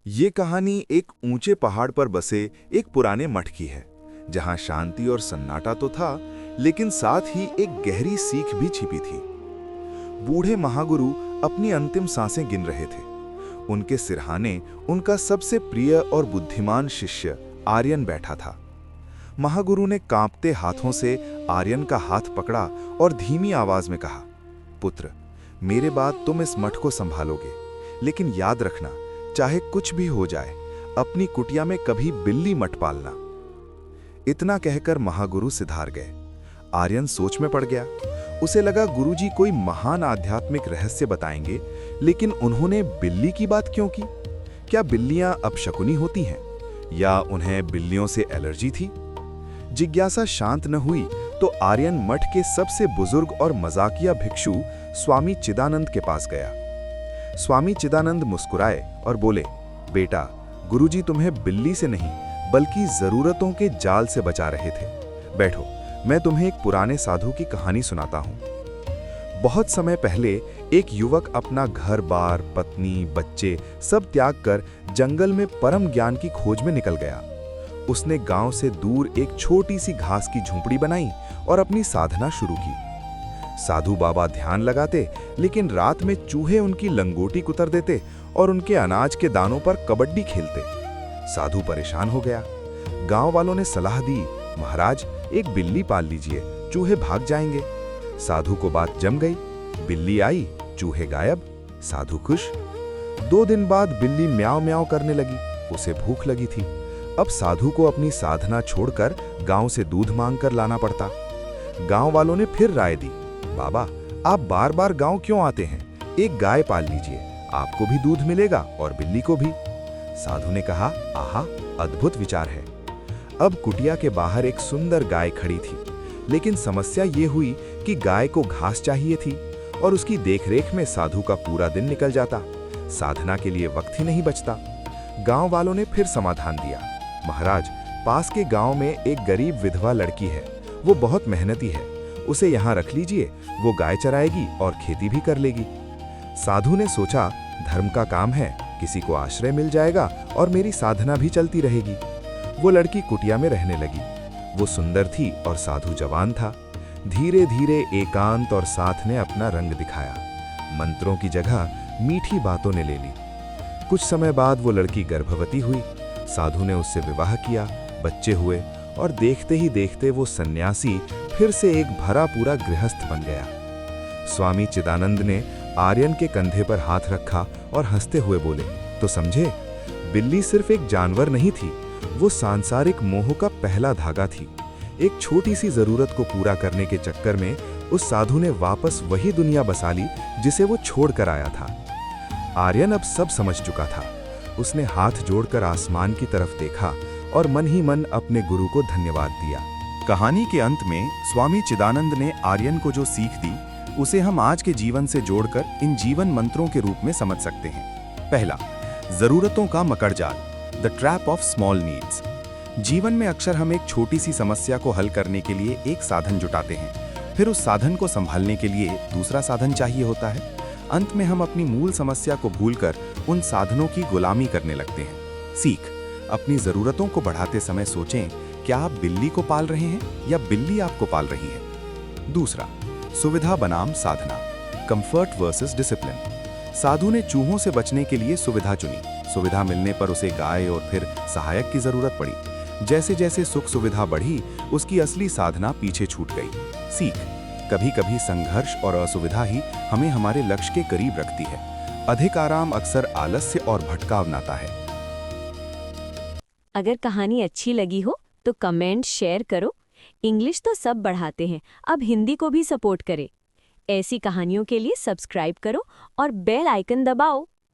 ये कहानी एक ऊंचे पहाड़ पर बसे एक पुराने मठ की है, जहां शांति और सन्नाटा तो था, लेकिन साथ ही एक गहरी सीख भी छिपी थी। बूढ़े महागुरु अपनी अंतिम सांसें गिन रहे थे। उनके सिरहाने उनका सबसे प्रिय और बुद्धिमान शिष्य आर्यन बैठा था। महागुरु ने कांपते हाथों से आर्यन का हाथ पकड़ा और धीमी आवाज में कहा, पुत्र, मेरे बाद तुम इस मठ को संभालोगे, लेकिन याद रखना, चाहे कुछ भी हो जाए, अपनी कुटिया में कभी बिल्ली मत पालना। इतना कहकर महागुरु सिधार गए। आर्यन सोच में पड़ गया। उसे लगा गुरुजी कोई महान आध्यात्मिक रहस्य बताएंगे, लेकिन उन्होंने बिल्ली की बात क्यों की? क्या बिल्लियां अपशकुनी होती हैं, या उन्हें बिल्लियों से एलर्जी थी? जिज्ञासा शांत न हुई तो आर्यन मठ के सबसे बुजुर्ग और मजाकिया भिक्षु स्वामी चिदानंद के पास गया। स्वामी चिदानंद मुस्कुराए और बोले, बेटा, गुरुजी तुम्हें बिल्ली से नहीं बल्कि जरूरतों के जाल से बचा रहे थे। बैठो, मैं तुम्हें एक पुराने साधु की कहानी सुनाता हूं। बहुत समय पहले एक युवक अपना घर-बार, पत्नी, बच्चे सब त्याग कर जंगल में परम ज्ञान की खोज में निकल गया। उसने गांव से दूर एक छोटी सी घास की झोंपड़ी बनाई और अपनी साधना शुरू की। साधु बाबा ध्यान लगाते, लेकिन रात में चूहे उनकी लंगोटी कुतर देते और उनके अनाज के दानों पर कबड्डी खेलते। साधु परेशान हो गया। गांव वालों ने सलाह दी, महाराज, एक बिल्ली पाल लीजिए, चूहे भाग जाएंगे। साधु को बात जम गई। बिल्ली आई, चूहे गायब, साधु खुश। 2 दिन बाद बिल्ली म्याऊं म्याऊं करने लगी। उसे भूख लगी थी। अब साधु को अपनी साधना छोड़कर गांव से दूध मांगकर लाना पड़ता। गांव वालों ने फिर राय दी, बाबा, आप बार बार गांव क्यों आते हैं? एक गाय पाल लीजिए, आपको भी दूध मिलेगा और बिल्ली को भी। साधु ने कहा, आहा, अद्भुत विचार है। अब कुटिया के बाहर एक सुंदर गाय खड़ी थी, लेकिन समस्या ये हुई कि गाय को घास चाहिए थी और उसकी देखरेख में साधु का पूरा दिन निकल जाता। साधना के लिए वक्त ही नहीं बचता। गांव वालों ने फिर समाधान दिया, महाराज, पास के गांव में एक गरीब विधवा लड़की है, वो बहुत मेहनती है, उसे यहाँ रख लीजिए, वो गाय चराएगी और खेती भी कर लेगी। साधु ने सोचा, धर्म का काम है, किसी को आश्रय मिल जाएगा और मेरी साधना भी चलती रहेगी। वो लड़की कुटिया में रहने लगी। वो सुंदर थी और साधु जवान था। धीरे धीरे एकांत और साथ ने अपना रंग दिखाया। मंत्रों की जगह मीठी बातों ने ले ली। कुछ समय बाद वो लड़की गर्भवती हुई। साधु ने उससे विवाह किया, बच्चे हुए और देखते ही देखते वो सन्यासी फिर से एक भरा पूरा गृहस्थ बन गया। स्वामी चिदानंद ने आर्यन के कंधे पर हाथ रखा और हंसते हुए बोले, तो समझे, बिल्ली सिर्फ एक जानवर नहीं थी, वो सांसारिक मोह का पहला धागा थी। एक छोटी सी जरूरत को पूरा करने के चक्कर में उस साधु ने वापस वही दुनिया बसा ली जिसे वो छोड़ कर आया था। आर्यन अब सब समझ चुका था। उसने हाथ जोड़कर आसमान की तरफ देखा और मन ही मन अपने गुरु को धन्यवाद दिया। कहानी के अंत में स्वामी चिदानंद ने आर्यन को जो सीख दी, उसे हम आज के जीवन से जोड़कर इन जीवन मंत्रों के रूप में समझ सकते हैं। पहला, जरूरतों का मकड़जाल, the trap of small needs. जीवन में अक्सर हम एक छोटी सी समस्या को हल करने के लिए एक साधन जुटाते हैं, फिर उस साधन को संभालने के लिए दूसरा साधन चाहिए होता है। अंत में हम अपनी मूल समस्या को भूलकर उन साधनों की गुलामी करने लगते हैं। सीख, अपनी जरूरतों को बढ़ाते समय सोचें, क्या आप बिल्ली को पाल रहे हैं या बिल्ली आपको पाल रही है? दूसरा, सुविधा बनाम साधना, कंफर्ट वर्सेस डिसिप्लिन। साधु ने चूहों से बचने के लिए सुविधा चुनी। सुविधा मिलने पर उसे गाय और फिर सहायक की जरूरत पड़ी। जैसे जैसे सुख सुविधा बढ़ी, उसकी असली साधना पीछे छूट गई। सीख, कभी कभी संघर्ष और असुविधा ही हमें हमारे लक्ष्य के करीब रखती है। अधिक आराम अक्सर आलस्य और भटकाव लाता है। अगर कहानी अच्छी लगी हो तो कमेंट शेयर करो। इंग्लिश तो सब बढ़ाते हैं, अब हिंदी को भी सपोर्ट करें। ऐसी कहानियों के लिए सब्सक्राइब करो और बेल आइकन दबाओ।